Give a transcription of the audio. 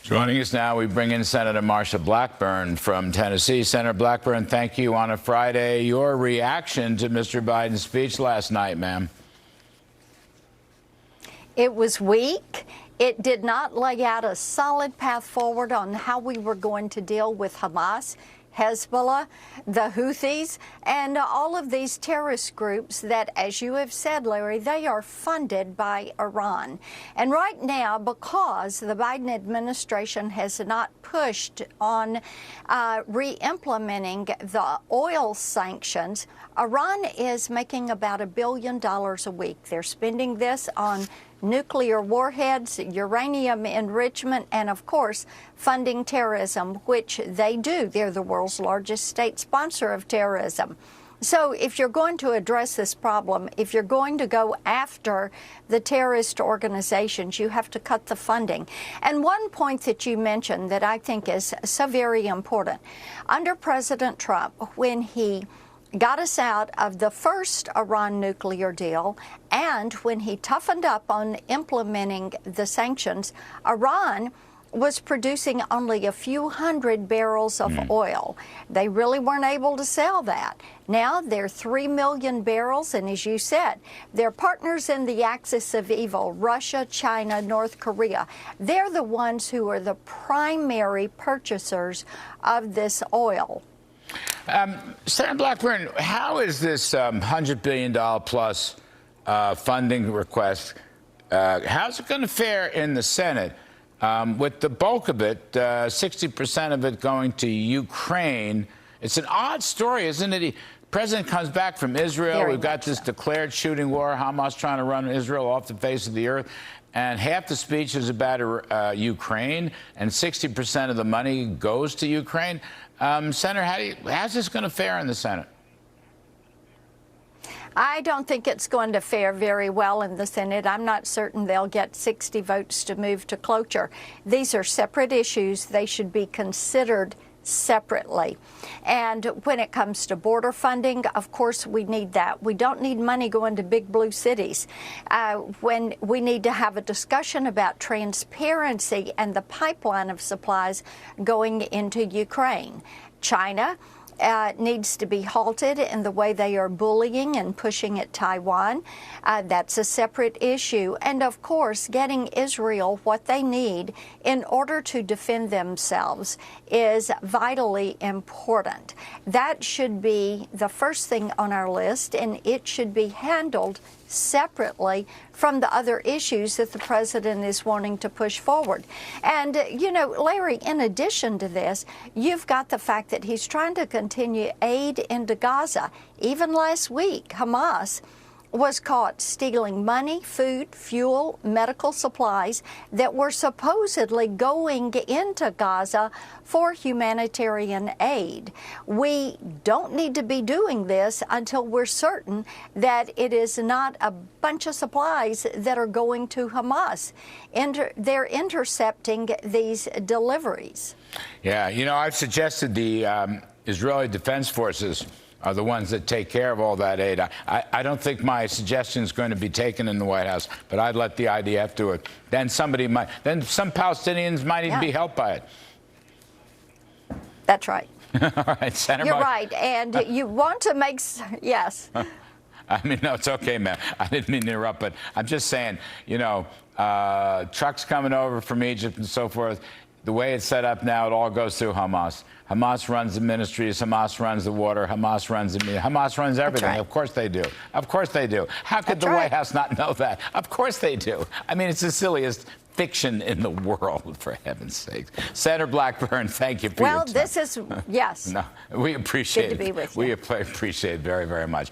Joining us now, we bring in Senator Marsha Blackburn from Tennessee. Senator Blackburn, thank you on a Friday. Your reaction to Mr. Biden's speech last night, ma'am? It was weak. It did not lay out a solid path forward on how we were going to deal with Hamas, Hezbollah, the Houthis, and all of these terrorist groups that, as you have said, Larry, they are funded by Iran. And right now, because the Biden administration has not pushed on re-implementing the oil sanctions, Iran is making about $1 billion a week. They're spending this on nuclear warheads, uranium enrichment, and, of course, funding terrorism, which they do. They're the world's largest state sponsor of terrorism. So if you're going to address this problem, if you're going to go after the terrorist organizations, you have to cut the funding. And one point that you mentioned that I think is so very important, under President Trump, when he got us out of the first Iran nuclear deal, and when he toughened up on implementing the sanctions, Iran was producing only a few hundred barrels of oil. They really weren't able to sell that. Now they're 3 million barrels, and as you said, they're partners in the axis of evil, Russia, China, North Korea. They're the ones who are the primary purchasers of this oil. Senator Blackburn, how is this $100 billion plus funding request, how's it going to fare in the Senate with the bulk of it, 60% of it going to Ukraine? It's an odd story, isn't it? The president comes back from Israel. We've got this declared shooting war, Hamas trying to run Israel off the face of the earth. And half the speech is about Ukraine, and 60% of the money goes to Ukraine. Senator, how's this going to fare in the Senate? I don't think it's going to fare very well in the Senate. I'm not certain they'll get 60 votes to move to cloture. These are separate issues. They should be considered separately. And when it comes to border funding, of course, we need that. We don't need money going to big blue cities. When we need to have a discussion about transparency and the pipeline of supplies going into Ukraine. China needs to be halted in the way they are bullying and pushing at Taiwan. That's a separate issue. And, of course, getting Israel what they need in order to defend themselves is vitally important. That should be the first thing on our list, and it should be handled separately from the other issues that the president is wanting to push forward. And, you know, Larry, in addition to this, you've got the fact that he's trying to continue aid into Gaza. Even last week, Hamas was caught stealing money, food, fuel, medical supplies that were supposedly going into Gaza for humanitarian aid. We don't need to be doing this until we're certain that it is not a bunch of supplies that are going to Hamas. They're intercepting these deliveries. Yeah, you know, I've suggested the Israeli Defense Forces are the ones that take care of all that aid. I don't think my suggestion is going to be taken in the White House, but I'd let the IDF do it. Then somebody might, then some Palestinians might even be helped by it. That's right. All right, Senator. You're right, and you want to make, yes. I mean, no, it's okay, man. I didn't mean to interrupt, but I'm just saying, you know, trucks coming over from Egypt and so forth. The way it's set up now, it all goes through Hamas. Hamas runs the ministries, Hamas runs the water, Hamas runs the media, Hamas runs everything. Right. Of course they do. Of course they do. How could the White House not know that? Of course they do. I mean, it's the silliest fiction in the world, for heaven's sake. Senator Blackburn, thank you for your time. Well, this is, yes. No, we appreciate it. Good to be with you. We appreciate it very, very much.